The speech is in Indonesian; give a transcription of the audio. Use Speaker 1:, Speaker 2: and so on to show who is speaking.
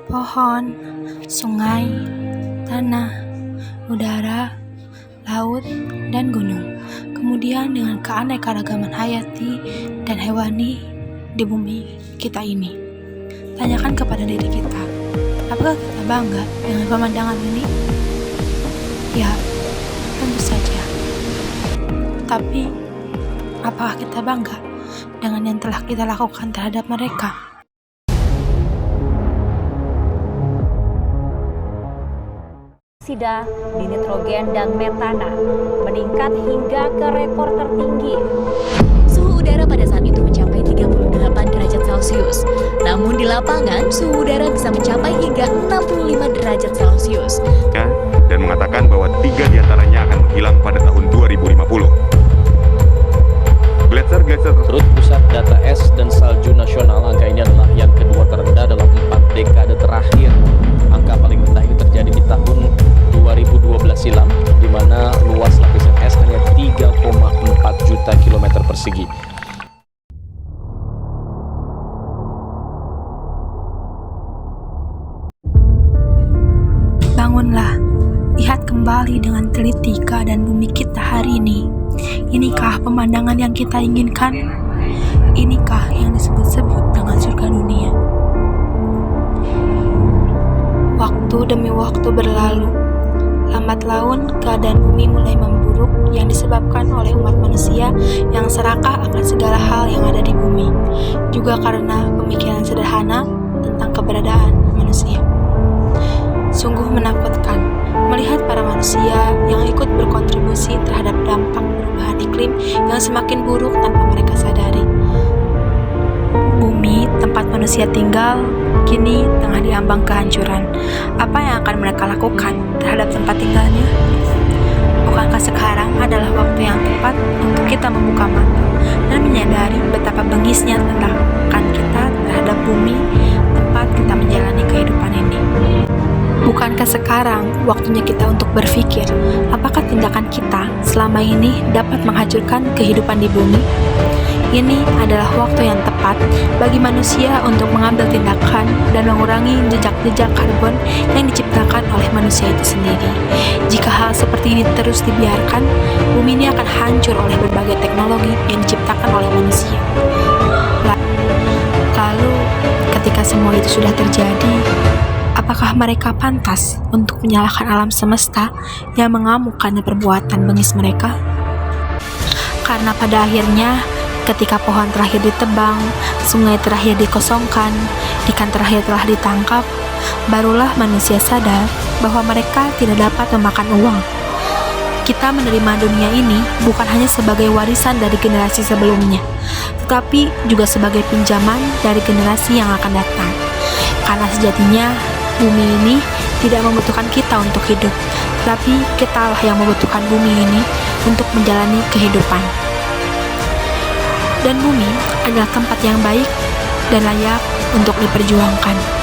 Speaker 1: pohon, sungai, tanah, udara, laut, dan gunung. Kemudian dengan keanekaragaman hayati dan hewani di bumi kita ini. Tanyakan kepada diri kita, apakah kita bangga dengan pemandangan ini? Ya, tentu saja. Tapi, apakah kita bangga dengan yang telah kita lakukan terhadap mereka?
Speaker 2: Dioksida di nitrogen dan metana meningkat hingga ke rekor tertinggi.
Speaker 3: Suhu udara pada saat itu mencapai 38 derajat Celcius. Namun di lapangan, suhu udara bisa mencapai hingga 65 derajat Celcius.
Speaker 4: Dan mengatakan bahwa 3 diantaranya akan menghilang pada tahun 2050. Gletser
Speaker 5: Menurut Pusat Data Es dan Salju Nasional, angka ini adalah yang kedua terendah dalam 4 dekade terakhir. Angka paling rendah ini terjadi di tahun 2012 silam, di mana luas lapisan es hanya 3,4 juta kilometer persegi.
Speaker 1: Bangunlah, lihat kembali dengan teliti keadaan bumi kita hari ini. Inikah pemandangan yang kita inginkan? Inikah yang disebut-sebut dengan surga dunia? Waktu demi waktu berlalu. Lambat laun, keadaan bumi mulai memburuk yang disebabkan oleh umat manusia yang serakah akan segala hal yang ada di bumi. Juga karena pemikiran sederhana tentang keberadaan manusia. Sungguh menakutkan melihat para manusia yang ikut berkontribusi terhadap dampak perubahan iklim yang semakin buruk tanpa mereka sadari. Bumi tempat manusia tinggal kini tengah diambang kehancuran. Apa yang akan mereka lakukan terhadap tempat tinggalnya? Bukankah sekarang adalah waktu yang tepat untuk kita membuka mata dan menyadari betapa bengisnya tindakan kita terhadap bumi tempat kita menjalani kehidupan ini? Bukankah sekarang waktunya kita untuk berpikir apakah tindakan kita selama ini dapat menghancurkan kehidupan di bumi? Ini adalah waktu yang tepat bagi manusia untuk mengambil tindakan dan mengurangi jejak-jejak karbon yang diciptakan oleh manusia itu sendiri. Jika hal seperti ini terus dibiarkan, bumi ini akan hancur oleh berbagai teknologi yang diciptakan oleh manusia. Lalu, ketika semua itu sudah terjadi, apakah mereka pantas untuk menyalahkan alam semesta yang mengamuk karena perbuatan bengis mereka? Karena pada akhirnya, ketika pohon terakhir ditebang, sungai terakhir dikosongkan, ikan terakhir telah ditangkap, barulah manusia sadar bahwa mereka tidak dapat memakan uang. Kita menerima dunia ini bukan hanya sebagai warisan dari generasi sebelumnya, tetapi juga sebagai pinjaman dari generasi yang akan datang. Karena sejatinya, bumi ini tidak membutuhkan kita untuk hidup, tetapi kitalah yang membutuhkan bumi ini untuk menjalani kehidupan. Dan bumi adalah tempat yang baik dan layak untuk diperjuangkan.